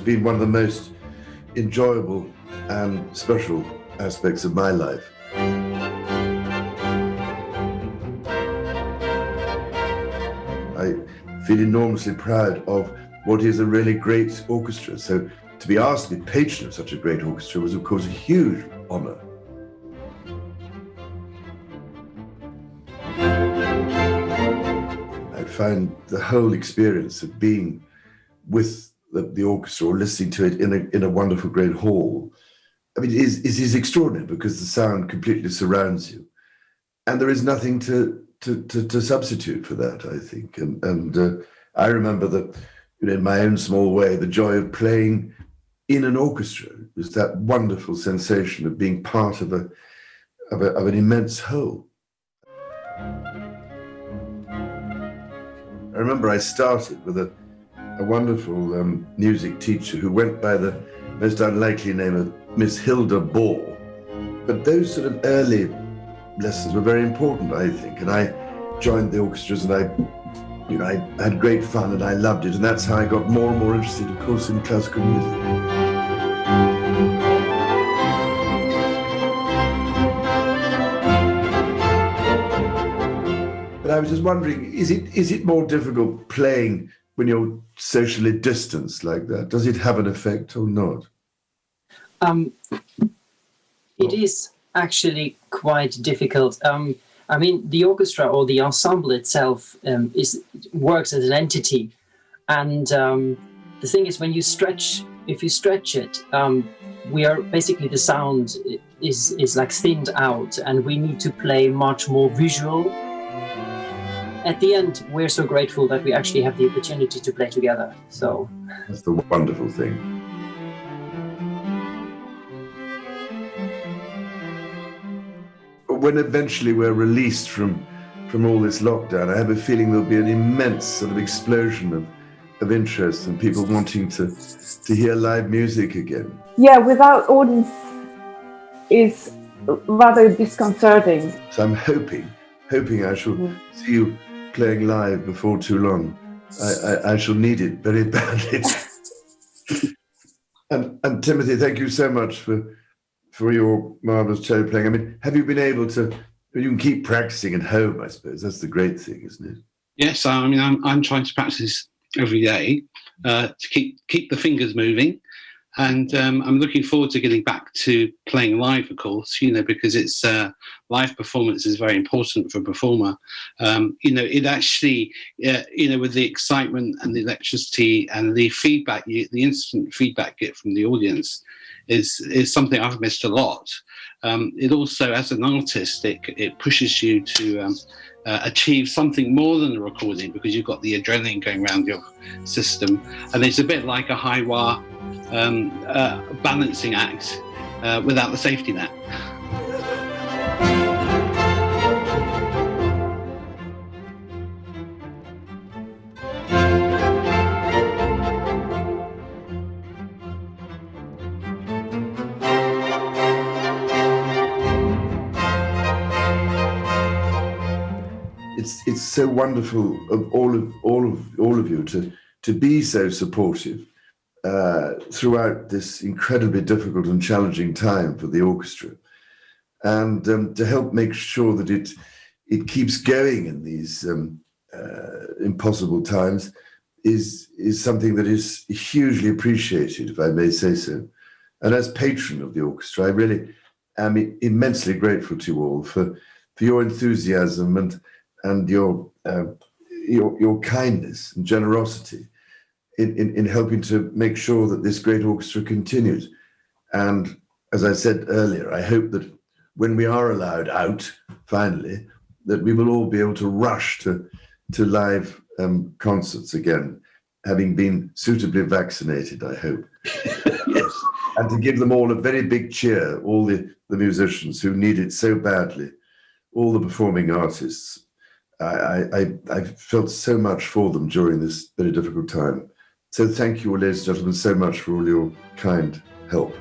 been one of the most enjoyable and special aspects of my life. I feel enormously proud of what is a really great orchestra. So to be asked to be patron of such a great orchestra was, of course, a huge honor. I find the whole experience of being with the orchestra or listening to it in a wonderful great hall, I mean, is extraordinary because the sound completely surrounds you, and there is nothing to substitute for that, I think. And I remember that, in my own small way, the joy of playing in an orchestra was that wonderful sensation of being part of an immense whole. I remember I started with a wonderful music teacher who went by the most unlikely name of Miss Hilda Ball. But those sort of early lessons were very important, I think. And I joined the orchestras and I had great fun and I loved it. And that's how I got more and more interested, of course, in classical music. But I was just wondering, is it more difficult playing when you're socially distanced like that? Does it have an effect or not? It is actually quite difficult. I mean, the orchestra or the ensemble itself works as an entity. And the thing is, if you stretch it, we are basically, the sound is like thinned out and we need to play much more visual. At the end, we're so grateful that we actually have the opportunity to play together. So that's the wonderful thing. When eventually we're released from all this lockdown, I have a feeling there'll be an immense sort of explosion of interest and people wanting to hear live music again. Yeah, without audience is rather disconcerting. So I'm hoping I shall see you playing live before too long. I shall need it very badly. and Timothy, thank you so much for your marvelous cello playing. I mean, have you been able to? You can keep practicing at home, I suppose. That's the great thing, isn't it? Yes, I mean, I'm trying to practice every day to keep the fingers moving. And I'm looking forward to getting back to playing live, of course, because it's live performance is very important for a performer. It actually, with the excitement and the electricity and the feedback, the instant feedback you get from the audience is something I've missed a lot. It also, as an artist, it pushes you to achieve something more than a recording because you've got the adrenaline going around your system. And it's a bit like a high wire balancing act without the safety net. It's so wonderful of all of you to be so supportive throughout this incredibly difficult and challenging time for the orchestra, and to help make sure that it keeps going in these impossible times is something that is hugely appreciated, if I may say so. And as patron of the orchestra, I really am immensely grateful to you all for your enthusiasm and your kindness and generosity in helping to make sure that this great orchestra continues. And as I said earlier, I hope that when we are allowed out, finally, that we will all be able to rush to live concerts again, having been suitably vaccinated, I hope. Yes. And to give them all a very big cheer, all the musicians who need it so badly, all the performing artists. I felt so much for them during this very difficult time. So thank you all, ladies and gentlemen, so much for all your kind help.